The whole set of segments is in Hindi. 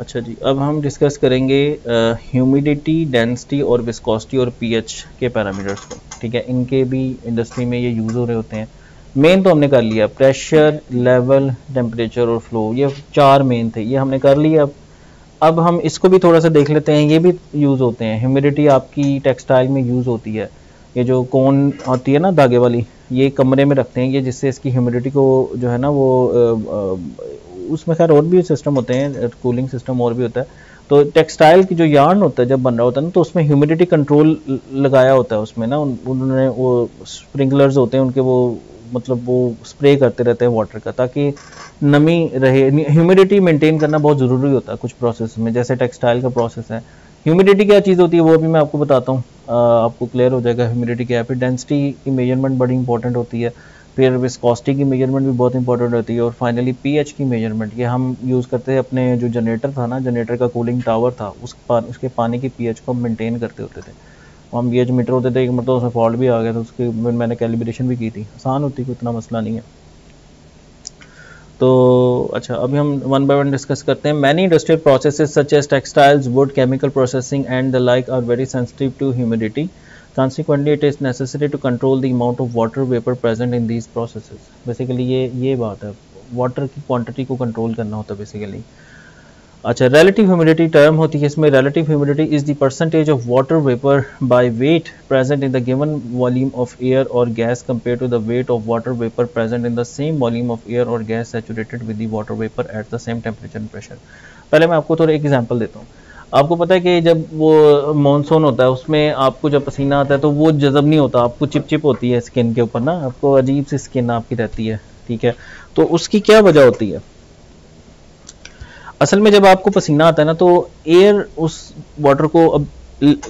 अच्छा जी, अब हम डिस्कस करेंगे ह्यूमिडिटी, डेंसिटी और विस्कोसिटी और पीएच के पैरामीटर्स को। ठीक है, इनके भी इंडस्ट्री में ये यूज़ हो रहे होते हैं। मेन तो हमने कर लिया, प्रेशर, लेवल, टेम्परेचर और फ्लो, ये चार मेन थे, ये हमने कर लिया। अब हम इसको भी थोड़ा सा देख लेते हैं, ये भी यूज़ होते हैं। ह्यूमिडिटी आपकी टेक्सटाइल में यूज़ होती है। ये जो कोन होती है ना धागे वाली, ये कमरे में रखते हैं ये, जिससे इसकी ह्यूमिडिटी को जो है ना वो उसमें खैर और भी सिस्टम होते हैं, कूलिंग सिस्टम और भी होता है। तो टेक्सटाइल की जो यार्न होता है जब बन रहा होता है ना, तो उसमें ह्यूमिडिटी कंट्रोल लगाया होता है उसमें ना, उन्होंने वो स्प्रिंकलर्स होते हैं उनके, वो मतलब वो स्प्रे करते रहते हैं वाटर का, ताकि नमी रहे। ह्यूमिडिटी मेंटेन करना बहुत ज़रूरी होता है कुछ प्रोसेस में, जैसे टेक्सटाइल का प्रोसेस है। ह्यूमिडिटी क्या चीज़ होती है वो भी मैं आपको बताता हूँ, आपको क्लियर हो जाएगा ह्यूमिडिटी क्या है। फिर डेंसिटी की मेजरमेंट बड़ी इंपॉर्टेंट होती है, फिर विस्कोसिटी की मेजरमेंट भी बहुत इंपॉर्टेंट होती है, और फाइनली पीएच की मेजरमेंट। ये हम यूज़ करते हैं अपने जो जनरेटर था ना, जनरेटर का कूलिंग टावर था, उसके पानी की पीएच को हम मेंटेन करते होते थे। हम पीएच मीटर होते थे, एक मतलब उसमें फॉल्ट भी आ गया था, उसकी मैंने कैलिब्रेशन भी की थी। आसान होती, कोई इतना मसला नहीं है। तो अच्छा, अभी हम वन बाय वन डिस्कस करते हैं। Many industrial processes such as textiles, wood, chemical processing and the like are very sensitive to humidity. Consequently, it is necessary to control the amount of water vapor present in these processes. Basically ये बात है, वाटर की क्वांटिटी को कंट्रोल करना होता है बेसिकली। अच्छा, relative humidity टर्म होती है इसमें। relative humidity is the percentage of water vapor by weight present in the given volume of air or gas compared to the weight of water vapor present in the same volume of air or gas saturated with the water vapor at the same temperature and pressure। पहले मैं आपको थोड़ा एक एग्जांपल देता हूँ। आपको पता है कि जब वो मॉनसून होता है उसमें आपको जब पसीना आता है तो वो जज़ब नहीं होता, आपको चिप चिप होती है स्किन के ऊपर ना, आपको अजीब सी स्किन आपकी रहती है। ठीक है, तो उसकी क्या वजह होती है? असल में जब आपको पसीना आता है ना, तो एयर उस वाटर को अब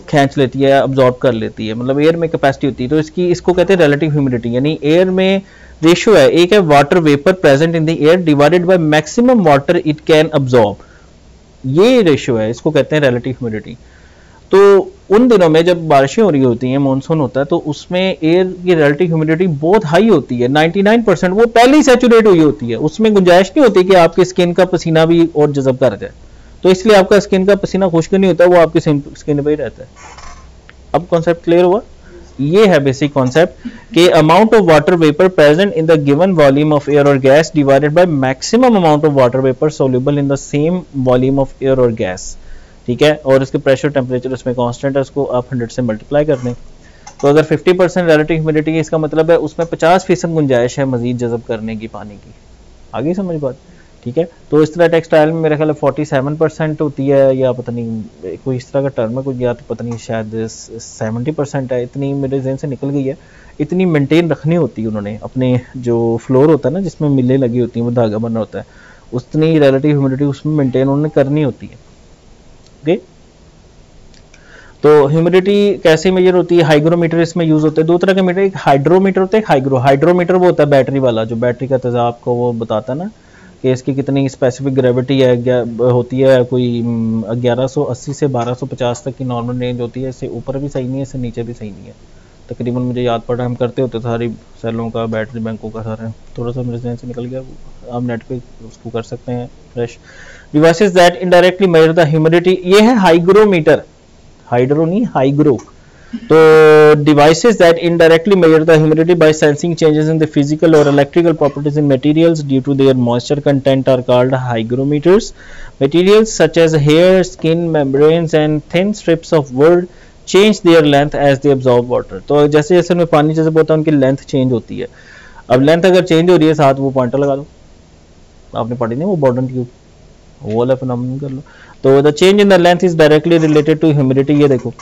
खींच लेती है, अब्जॉर्ब कर लेती है, मतलब एयर में कैपेसिटी होती है। तो इसको कहते हैं रिलेटिव ह्यूमिडिटी, यानी एयर में रेशियो है, एक है water vapour present in the air divided by maximum water it can absorb, ये रेशियो है, इसको कहते हैं रिलेटिव ह्यूमिडिटी। तो उन दिनों में जब बारिशें हो रही होती हैं, मानसून होता है, तो उसमें एयर की रिलेटिव ह्यूमिडिटी बहुत हाई होती है, 99%, वो पहले ही सैचुरेट हुई होती है, उसमें गुंजाइश नहीं होती कि आपकी स्किन का पसीना भी और जज़ब कर जाए। तो इसलिए आपका स्किन का पसीना खुश्क नहीं होता, वो आपकी स्किन पे ही रहता है। अब कॉन्सेप्ट क्लियर हुआ? ये है बेसिक कॉन्सेप्ट कि amount of water vapour present in the given volume of air और gas divided by maximum amount of water vapour soluble in the same volume of air और गैस। ठीक है, और इसके प्रेशर टेम्परेचर उसमें कांस्टेंट है, उसको आप 100 से मल्टीप्लाई कर दें। तो अगर 50% रिलेटिव ह्यूमिडिटी है, इसका मतलब है उसमें 50% गुंजाइश है मजीद जज़ब करने की पानी की। आगे समझ बात? ठीक है, तो इस तरह टेक्सटाइल में मेरे ख्याल 47% होती है, या पता नहीं कोई इस तरह का टर्म है, कोई या तो पता नहीं शायद 70% है, इतनी मेरे जहन से निकल गई है। इतनी मेंटेन रखनी होती है उन्होंने, अपने जो फ्लोर होता है ना जिसमें मिलें लगी होती हैं, वो धागा बना होता है, उतनी रिलेटिव ह्यूमिडिटी उसमें मेंटेन उन्होंने करनी होती है। ओके, तो ह्यूमिडिटी कैसे मेजर होती है? हाइग्रोमीटर इसमें यूज होते हैं। दो तरह के मीटर, एक हाइड्रोमीटर होता है, हाइड्रोमीटर वो होता है बैटरी वाला, जो बैटरी का तेजाब को वो बताता है ना कि इसकी कितनी स्पेसिफिक ग्रेविटी है होती है, कोई 1180 से 1250 तक की नॉर्मल रेंज होती है। इससे ऊपर भी सही नहीं है, इससे नीचे भी सही नहीं है। तकरीबन मुझे याद पड़ा, हम करते होते सारी सेलों का, बैटरी बैंकों का सारा, थोड़ा सा मेरे जहन से निकल गया, आप नेट पे उसको कर सकते हैं fresh. Devices that indirectly measure the humidity, ये है हाइग्रोमीटर, हाइड्रो नहीं हाइग्रो। तो devices that indirectly measure the humidity by sensing changes in the physical or electrical properties in materials due to their moisture content are called hygrometers. Materials such as hair, skin, membranes and thin strips of wood change their length as they absorb water. तो जैसे जैसे उनमें पानी जैसे होता है उनकी लेंथ चेंज होती है। अब लेंथ अगर चेंज हो रही है, साथ वो पॉइंटर लगा दो, आपने पढ़ी नहीं वो बॉर्डन ट्यूब, वो वाला फिनोमेनन कर लो। तो the change in the length is directly related to humidity. ये देखो,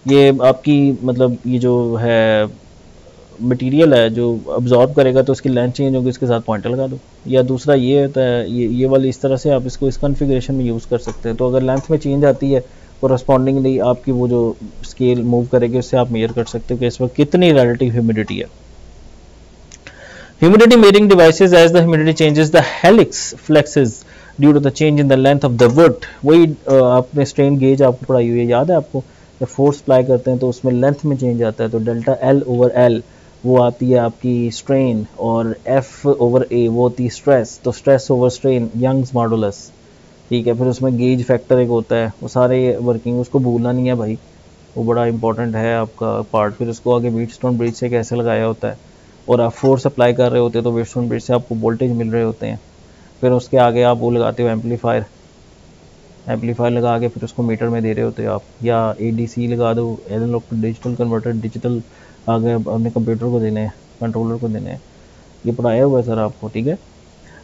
ये आपकी मतलब ये जो है मटेरियल है जो अब्जॉर्ब करेगा, तो उसकी लेंथ चेंज होगी, उसके साथ पॉइंटर लगा दो। या दूसरा ये होता है, ये वाली इस तरह से आप इसको इस कॉन्फ़िगरेशन में यूज़ कर सकते हैं। तो अगर लेंथ में चेंज आती है, कोरस्पॉन्डिंगली आपकी वो जो स्केल मूव करेगी, उससे आप मेजर कर सकते हो कि इस वक्त कितनी रिलेटिव ह्यूमिडिटी है। Humidity measuring devices, as the humidity changes the helix flexes due to the change in the length of the wood. वही आपने स्ट्रेन गेज आपको पढ़ाई हुई है, याद है आपको? जब फोर्स अप्लाई करते हैं तो उसमें लेंथ में चेंज आता है, तो डेल्टा एल ओवर एल वो आती है आपकी स्ट्रेन, और एफ ओवर ए वो होती है स्ट्रेस। तो stress over strain, Young's modulus, ठीक है। फिर उसमें गेज फैक्टर एक होता है, वो सारे वर्किंग उसको भूलना नहीं है भाई, वो बड़ा इंपॉर्टेंट है आपका पार्ट। फिर उसको आगे व्हीटस्टोन ब्रिज से कैसे लगाया होता है, और आप फोर्स अप्लाई कर रहे होते हैं तो व्हीटस्टोन ब्रिज से आपको वोल्टेज मिल रहे होते हैं। फिर उसके आगे आप वो लगाते हो एम्पलीफायर, एम्पलीफायर लगा के फिर उसको मीटर में दे रहे होते हो आप, या एडीसी लगा दो, analogue to digital converter, digital आगे अपने कंप्यूटर को देने हैं, कंट्रोलर को देने हैं। ये पढ़ाया हुआ है सर आपको, ठीक है।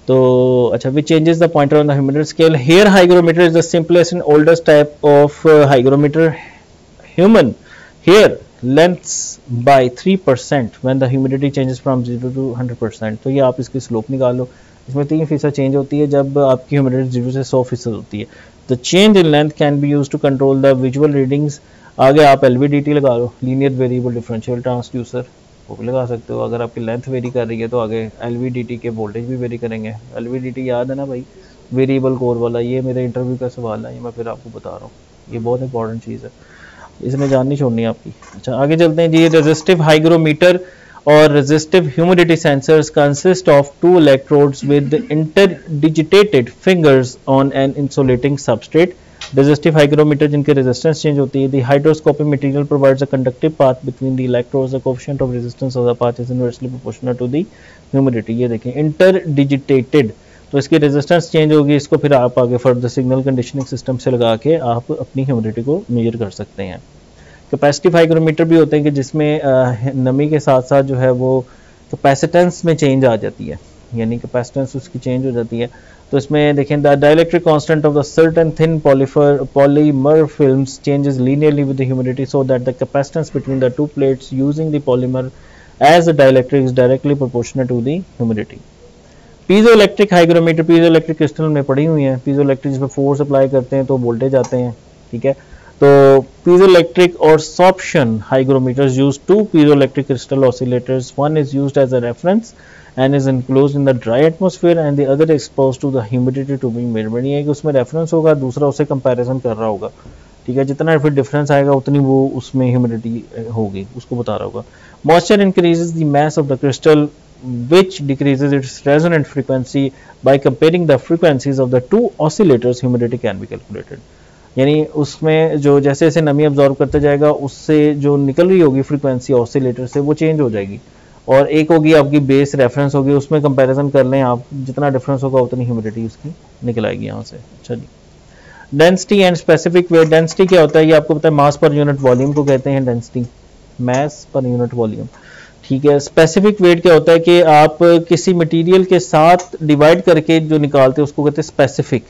तो अच्छा, which changes the pointer on the humidity scale. Hair hygrometer is the simplest and oldest type of hygrometer. Human hair lengths by 3% when the humidity changes from 0 to 100%। तो ये आप इसकी स्लोप निकाल लो, इसमें 3% चेंज होती है जब आपकी ह्यूमिडिटी 0 से 100% होती है। The change in length can be use to control the visual readings. आगे आप एलवीडीटी लगा लो, लीनियर वेरिएबल डिफरेंशियल ट्रांसड्यूसर, वो भी लगा सकते हो। अगर आपकी लेंथ वेरी कर रही है तो आगे एलवीडीटी के वोल्टेज भी वेरी करेंगे। एलवीडीटी याद है ना भाई, वेरिएबल कोर वाला, ये मेरे इंटरव्यू का सवाल है, ये मैं फिर आपको बता रहा हूँ, ये बहुत इंपॉर्टेंट चीज़ है, इसमें जाननी छोड़नी है आपकी। अच्छा आगे चलते हैं जी। रेजिस्टिव हाइग्रोमीटर और resistive humidity sensors consist of 2 electrodes with interdigitated fingers on an insulating substrate. Resistive hygrometer जिनके रेजिस्टेंस चेंज होती है। The hydroscopic material provides a conductive path between the electrodes. The coefficient of resistance of the path is inversely proportional to the humidity. ये देखें इंटरडिजिटेटेड, तो इसकी रेजिस्टेंस चेंज होगी, इसको फिर आप आगे फर्दर सिग्नल कंडीशनिंग सिस्टम से लगा के आप अपनी ह्यूमिडिटी को मेजर कर सकते हैं। कैपेसिटिव हाइग्रोमीटर भी होते हैं कि जिसमें नमी के साथ साथ जो है वो कैपेसिटेंस में चेंज आ जाती है, यानी कैपेसिटेंस उसकी चेंज हो जाती है। तो इसमें देखें the dielectric constant of the certain thin polymer films changes linearly with the humidity so that the capacitance between the 2 plates using the polymer as the dielectric is directly proportional to the humidity. Piezo electric hygrometer, piezo electric crystal में पड़ी हुई है। पीजो इलेक्ट्रिक जिसमें फोर्स अप्लाई करते हैं तो वोल्टेज आते हैं, ठीक है। तो piezoelectric or sorption hygrometers use 2 piezoelectric crystal oscillators. One is used as a reference and is enclosed in the dry atmosphere and the other exposed to the humidity to be measured. ये कि उसमें रेफरेंस होगा, दूसरा उसे कंपैरिजन कर रहा होगा, ठीक है। जितना फिर डिफरेंस आएगा उतनी वो उसमें ह्यूमिडिटी होगी, उसको बता रहा होगा। Moisture increases the mass of the crystal which decreases its resonant frequency. By comparing the frequencies of the 2 oscillators, humidity can be calculated. यानी उसमें जो जैसे जैसे नमी अब्जॉर्व करते जाएगा उससे जो निकल रही होगी फ्रीक्वेंसी ऑसिलेटर से वो चेंज हो जाएगी, और एक होगी आपकी बेस रेफरेंस होगी, उसमें कंपैरिजन कर लें आप, जितना डिफरेंस होगा उतनी ह्यूमिडिटी उसकी निकल आएगी यहाँ से। अच्छा जी, density and specific weight. Density क्या होता है ये आपको पता है, मास पर यूनिट वॉल्यूम को कहते हैं डेंसिटी, मास पर यूनिट वॉल्यूम, ठीक है। स्पेसिफिक वेट क्या होता है कि आप किसी मटेरियल के साथ डिवाइड करके जो निकालते हैं उसको कहते हैं स्पेसिफिक,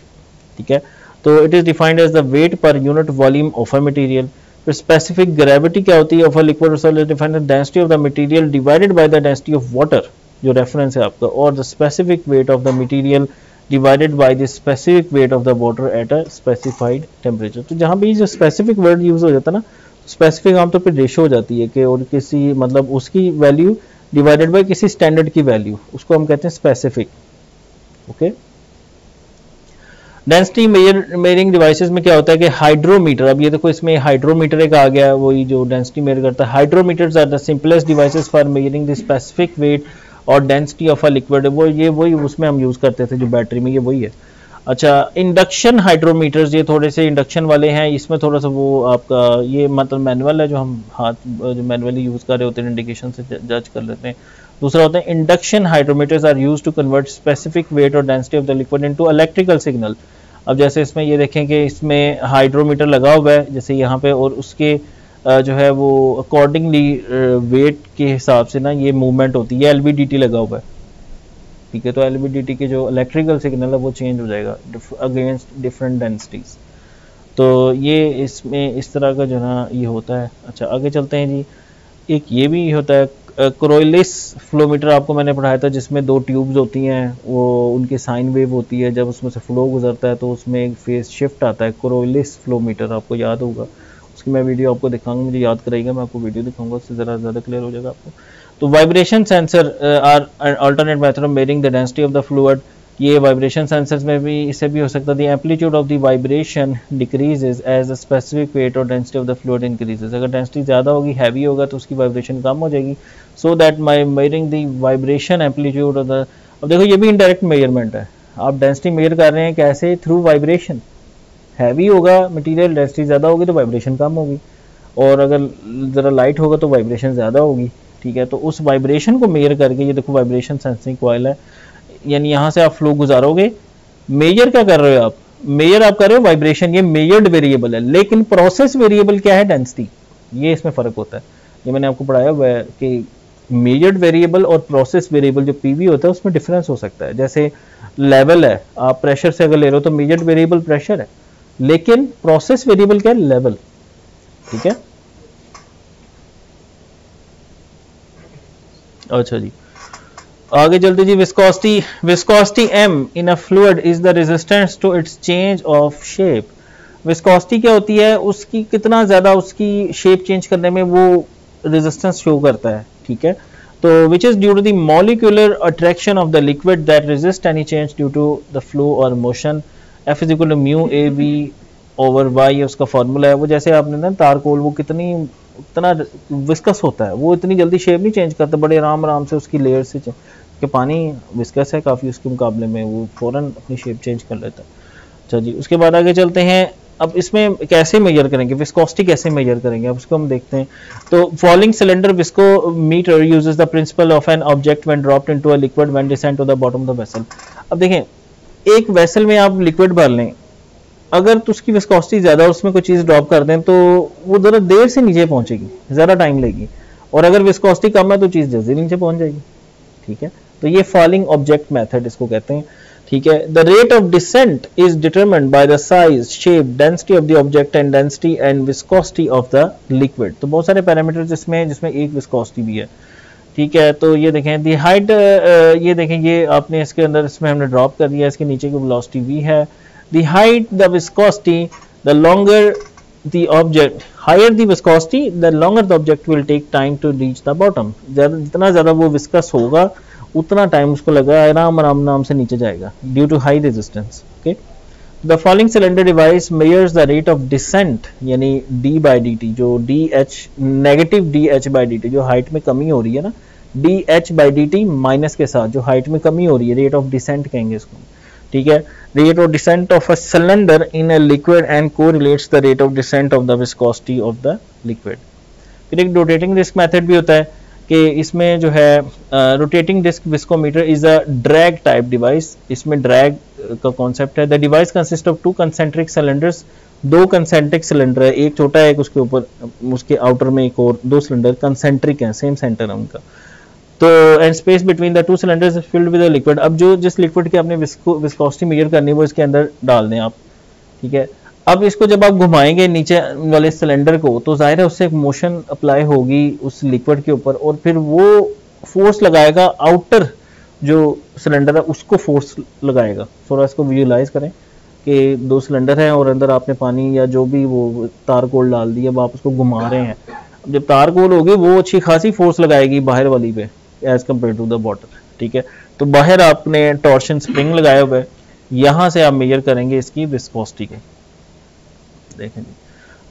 ठीक है। तो it is defined as the weight per unit volume of a material. फिर स्पेसिफिक ग्रेविटी क्या होती है of a liquid solid, is defined as density of the material divided by the density of water, जो रेफरेंस है आपका, और the specific weight of the material divided by the specific weight of the water at a specified temperature. तो जहां भी जो स्पेसिफिक वर्ड यूज हो जाता है ना, स्पेसिफिक आमतौर पर रेशो हो जाती है कि और किसी मतलब उसकी वैल्यू डिवाइडेड बाय किसी स्टैंडर्ड की वैल्यू, उसको हम कहते हैं specific, okay. Density measuring devices में क्या होता है कि हाइड्रोमीटर, अब ये देखो इसमें हाइड्रोमीटर एक आ गया, वही जो डेंसिटी मेजर करता है। Hydrometers are the simplest devices for measuring the specific weight और डेंसिटी ऑफ अ लिक्विड। वो ये वही उसमें हम यूज करते थे जो बैटरी में, ये वही है। अच्छा, इंडक्शन हाइड्रोमीटर्स, ये थोड़े से इंडक्शन वाले हैं, इसमें थोड़ा सा वो आपका ये मतलब मैनुअल है जो हम हाथ जो मैनुअली यूज कर रहे होते हैं, इंडिकेशन से जज कर लेते हैं। दूसरा होता है induction hydrometers are used to convert specific weight और density of the liquid into electrical signal. अब जैसे इसमें ये देखें कि इसमें हाइड्रोमीटर लगा हुआ है जैसे यहाँ पे, और उसके जो है वो अकॉर्डिंगली वेट के हिसाब से ना ये मूवमेंट होती है। एलवीडीटी लगा हुआ है, ठीक है। तो एलवीडीटी के जो इलेक्ट्रिकल सिग्नल है वो चेंज हो जाएगा अगेंस्ट डिफरेंट डेंसिटीज। तो ये इसमें इस तरह का जो ना ये होता है। अच्छा आगे चलते हैं जी। एक ये भी होता है कोरोइलिस फ्लोमीटर, आपको मैंने पढ़ाया था, जिसमें 2 ट्यूब्स होती हैं, वो उनकी साइन वेव होती है, जब उसमें से फ्लो गुजरता है तो उसमें एक फेज शिफ्ट आता है। कोरोइलिस फ्लोमीटर आपको याद होगा, उसकी मैं वीडियो आपको दिखाऊंगा, मुझे याद कराइएगा, मैं आपको वीडियो दिखाऊंगा, उससे ज़्यादा क्लियर हो जाएगा आपको। तो vibration sensor are alternate method of measuring the density of the fluid. ये वाइब्रेशन सेंसर्स में भी इससे भी हो सकता है। The amplitude of the vibration decreases as the specific weight और density of the fluid increases. अगर डेंसिटी ज़्यादा होगी, हैवी होगा, तो उसकी वाइब्रेशन कम हो जाएगी। So that my measuring the vibration amplitude of the, अब देखो ये भी इनडायरेक्ट मेजरमेंट है, आप डेंसिटी मेजर कर रहे हैं कैसे, थ्रू वाइब्रेशन। हैवी होगा मटेरियल, डेंसिटी ज़्यादा होगी तो वाइब्रेशन कम होगी, और अगर ज़रा लाइट होगा तो वाइब्रेशन ज़्यादा होगी। ठीक है, तो उस वाइब्रेशन को मेजर करके, ये देखो वाइब्रेशन सेंसिंग कॉइल है, यानी यहाँ से आप फ्लो गुजारोगे। मेजर क्या कर रहे हो आप, मेजर आप कर रहे हो वाइब्रेशन, ये मेजर्ड वेरिएबल है। लेकिन प्रोसेस वेरिएबल क्या है, डेंसिटी, ये इसमें फ़र्क होता है। ये मैंने आपको पढ़ाया हुआ है कि मेजर्ड वेरिएबल और प्रोसेस वेरिएबल जो पीवी होता है उसमें डिफरेंस हो सकता है। जैसे लेवल है, आप प्रेशर से अगर ले रहे हो तो मेजर्ड वेरिएबल प्रेशर है, लेकिन प्रोसेस वेरिएबल क्या है, लेवल। ठीक है, अच्छा जी, आगे चलते जी। Viscosity, viscosity m in a fluid is the resistance to its change of shape. Viscosity क्या होती है, उसकी कितना ज्यादा उसकी शेप चेंज करने में वो रेजिस्टेंस शो करता है। ठीक है, तो which is due to the molecular attraction of the liquid that resist any change due to the flow और motion. F is equal to mu A B over Y, उसका फॉर्मूला है वो। जैसे आपने ना तारकोल, वो इतना विस्कस होता है, वो इतनी जल्दी शेप नहीं चेंज करता, बड़े आराम आराम से उसकी लेयर से कि पानी विस्कस है काफ़ी, उसके मुकाबले में वो फ़ौरन अपनी शेप चेंज कर लेता है। अच्छा जी, उसके बाद आगे चलते हैं। अब इसमें कैसे मेजर करेंगे, विस्कोसिटी कैसे मेजर करेंगे, अब उसको हम देखते हैं। तो following cylinder viscometer uses the principle of an object when dropped into a liquid when descend to the bottom of the vessel. अब देखें, एक वेसल में आप लिक्विड भर लें, अगर तो उसकी विस्कोसिटी ज़्यादा और उसमें कोई चीज़ ड्रॉप कर दें तो वो ज़रा देर से नीचे पहुंचेगी, ज़्यादा टाइम लेगी, और अगर विस्कोसिटी कम है तो चीज़ जल्दी नीचे पहुंच जाएगी। ठीक है, तो ये फॉलिंग ऑब्जेक्ट मेथड इसको कहते हैं। ठीक है, the rate of descent is determined by the size, shape, density of the object and density and viscosity of the liquid. तो बहुत सारे पैरामीटर्स जिसमें एक विस्कोसिटी भी है। ठीक है, तो ये देखें दी हाइट, ये देखें, ये आपने इसके अंदर, इसमें हमने ड्रॉप कर दिया, इसके नीचे की वेलोसिटी v है। The height, the viscosity, the longer the object, higher the viscosity the longer the object will take time to reach the bottom. जितना ज़्यादा वो विस्कस होगा उतना टाइम उसको लगा, आराम से नीचे जाएगा due to high resistance. Okay, the following cylinder device measures the rate of descent, यानी d बाई डी टी, जो dh negative dh by D T, जो हाइट में कमी हो रही है ना, dh by D T minus के साथ जो हाइट में कमी हो रही है, रेट ऑफ डिसेंट कहेंगे इसको। ठीक है, rate of descent of a cylinder in a liquid and correlates the rate of descent of the viscosity of the liquid. फिर एक रोटेटिंग डिस्क मेथड भी होता है कि इसमें जो है rotating disc viscometer is a drag type device. इसमें ड्रैग का कॉन्सेप्ट है। The device consist of 2 concentric cylinders, 2 concentric cylinder है, एक छोटा है, एक उसके ऊपर, उसके आउटर में एक और 2 सिलेंडर कंसेंट्रिक हैं, सेम सेंटर है उनका। तो and space between the 2 cylinders filled with liquid. अब जिस लिक्विड की आपने विस्कोसिटी मेजर करनी है वो इसके अंदर डाल दें आप। ठीक है, अब इसको जब आप घुमाएंगे नीचे वाले सिलेंडर को तो जाहिर है उससे एक मोशन अप्लाई होगी उस लिक्विड के ऊपर, और फिर वो फोर्स लगाएगा, आउटर जो सिलेंडर है उसको फोर्स लगाएगा। थोड़ा इसको विजुलाइज करें कि 2 सिलेंडर हैं और अंदर आपने पानी या जो भी वो तारकोल डाल दिया, अब आप उसको घुमा रहे हैं। अब जब तारकोल होगी वो अच्छी खासी फोर्स लगाएगी बाहर वाली पे as compare to the bottle. ठीक है, तो बाहर आपने टॉर्शन स्प्रिंग लगाया हुआ है, यहाँ से आप मेजर करेंगे इसकी विस्कोसिटी के। देखें जी,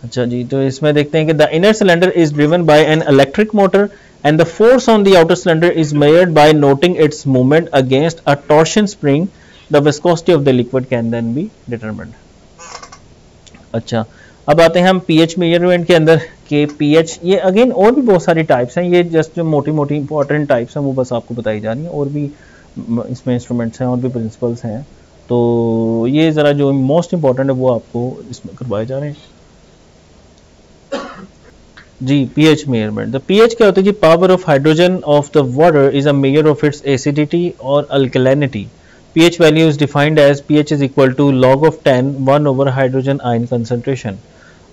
अच्छा जी, तो इसमें देखते हैं कि the inner cylinder is driven by an electric motor and the force on the outer cylinder is measured by noting its movement against a torsion spring. The viscosity of the liquid can then be determined. अच्छा, अब आते हैं हम पीएच मेजरमेंट के अंदर के पीएच, ये अगेन और भी बहुत सारी टाइप्स हैं, ये जस्ट जो मोटी मोटी इंपॉर्टेंट टाइप्स हैं वो बस आपको बताई जा रही हैं, और भी इसमें इंस्ट्रूमेंट्स हैं और भी प्रिंसिपल्स हैं, तो ये ज़रा जो मोस्ट इंपॉर्टेंट है वो आपको इसमें करवाए जा रहे हैं। जी, पीएच मेजरमेंट। द पीएच क्या होता है जी, power of hydrogen of the water is a measure of its acidity और alkalinity. pH value is defined as pH is equal to log of 10 1 over hydrogen ion concentration।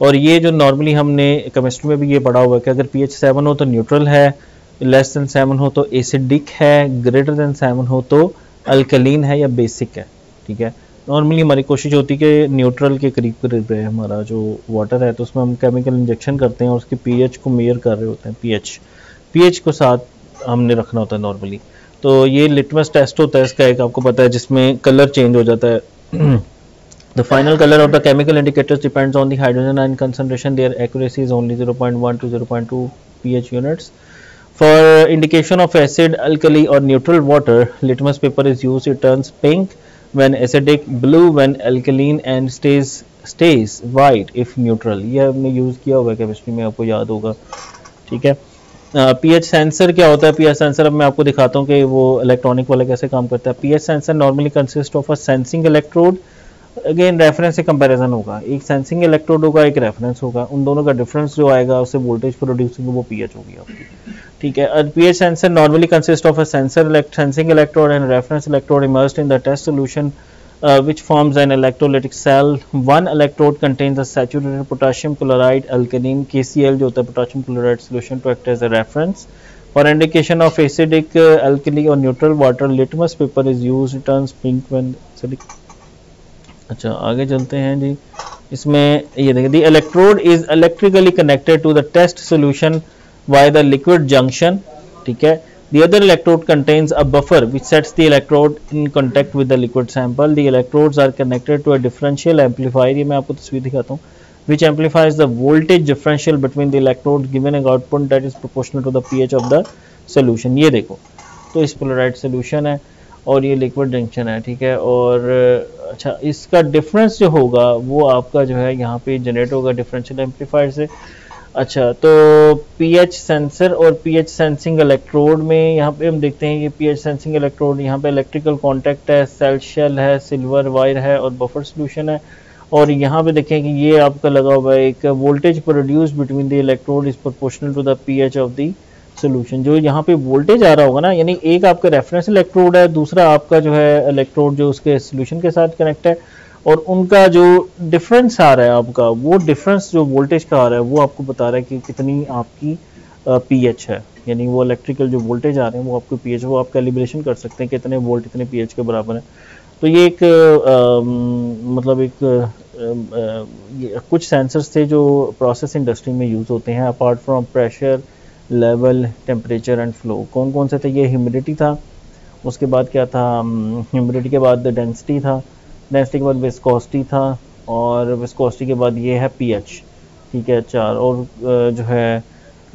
और ये जो नॉर्मली हमने केमिस्ट्री में भी ये पढ़ा हुआ है कि अगर pH 7 हो तो न्यूट्रल है, लेस देन 7 हो तो एसिडिक है, ग्रेटर देन 7 हो तो अल्कलीन है या बेसिक है। ठीक है, नॉर्मली हमारी कोशिश होती है कि न्यूट्रल के करीब करीब रहे हमारा जो वाटर है, तो उसमें हम केमिकल इंजेक्शन करते हैं और उसके pH को मेजर कर रहे होते हैं। pH को साथ हमने रखना होता है नॉर्मली। तो ये लिटमस टेस्ट होता है इसका एक, आपको पता है, जिसमें कलर चेंज हो जाता है। The final colour of the chemical indicators depends on the hydrogen ion concentration, their accuracy is only 0.1 to 0.2 pH units। For indication of acid, alkali और neutral water, litmus paper is used, it turns pink when acidic, blue when alkaline and stage white if neutral. ये हमने यूज़ किया हुआ है केमिस्ट्री में, आपको याद होगा, ठीक है। पीएच सेंसर क्या होता है? पीएच सेंसर अब मैं आपको दिखाता हूँ कि वो इलेक्ट्रॉनिक वाला कैसे काम करता है। PH sensor normally consist of a sensing electrode, again reference से कंपैरिजन होगा, एक सेंसिंग इलेक्ट्रोड होगा, एक रेफरेंस होगा, उन दोनों का डिफरेंस जो आएगा उससे वोल्टेज प्रोड्यूस होगी, वो पीएच होगी आपकी, ठीक है। PH sensor normally consist of a sensing electrode and reference electrode immersed in the test solution which forms an electrolytic cell. One electrode contains a saturated potassium chloride alkaline KCl जो होता है potassium chloride solution to act as a reference. For indication of acidic, alkali or neutral water, litmus paper is used. It turns pink when acidic. अच्छा आगे चलते हैं जी। इसमें ये देखिए, the electrode is electrically connected to the test solution via the liquid junction, ठीक है। The other electrode contains a buffer which sets the electrode in contact with the liquid sample. The electrodes are connected to a differential amplifier, ये मैं आपको तस्वीर दिखाता हूँ, which amplifies the voltage differential between the electrodes, giving an output that is proportional to the pH of the solution. ये देखो, तो इस पोलराइज्ड सोल्यूशन है और ये लिक्विड जंक्शन है, ठीक है। और अच्छा, इसका डिफरेंस जो होगा वो आपका जो है यहाँ पे जनरेट होगा डिफरेंशियल एम्पलीफायर से। अच्छा, तो पीएच सेंसर और पीएच सेंसिंग इलेक्ट्रोड में यहाँ पे हम देखते हैं, ये पीएच सेंसिंग इलेक्ट्रोड, यहाँ पे इलेक्ट्रिकल कांटेक्ट है, सेल शेल है, सिल्वर वायर है और बफर सोल्यूशन है। और यहाँ पे देखें कि ये आपका लगा हुआ है एक voltage produce between the electrode is proportional to the pH of the solution. जो यहाँ पे वोल्टेज आ रहा होगा ना, यानी एक आपका रेफरेंस इलेक्ट्रोड है, दूसरा आपका जो है इलेक्ट्रोड जो उसके सोल्यूशन के साथ कनेक्ट है, और उनका जो डिफरेंस आ रहा है आपका, वो डिफरेंस जो वोल्टेज का आ रहा है वो आपको बता रहा है कि कितनी आपकी पीएच है, यानी वो इलेक्ट्रिकल जो वोल्टेज आ रहे हैं वो आपको पीएच, वो आप कैलिब्रेशन कर सकते हैं कितने वोल्ट कितने पीएच के बराबर है। तो ये एक मतलब एक कुछ सेंसर्स थे जो प्रोसेस इंडस्ट्री में यूज़ होते हैं, apart from pressure, level, temperature and flow. कौन कौन से थे? ये ह्यूमिडिटी था, उसके बाद क्या था, ह्यूमिडिटी के बाद डेंसिटी था, डेंसिटी के बाद विस्कोसिटी था, और विस्कोसिटी के बाद ये है पीएच, ठीक है, 4। और जो है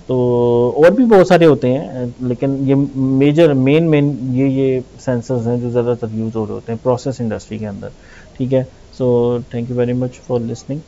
तो और भी बहुत सारे होते हैं, लेकिन ये मेजर मेन ये सेंसर्स हैं जो ज़्यादातर यूज़ हो रहे होते हैं प्रोसेस इंडस्ट्री के अंदर, ठीक है। So thank you very much for listening.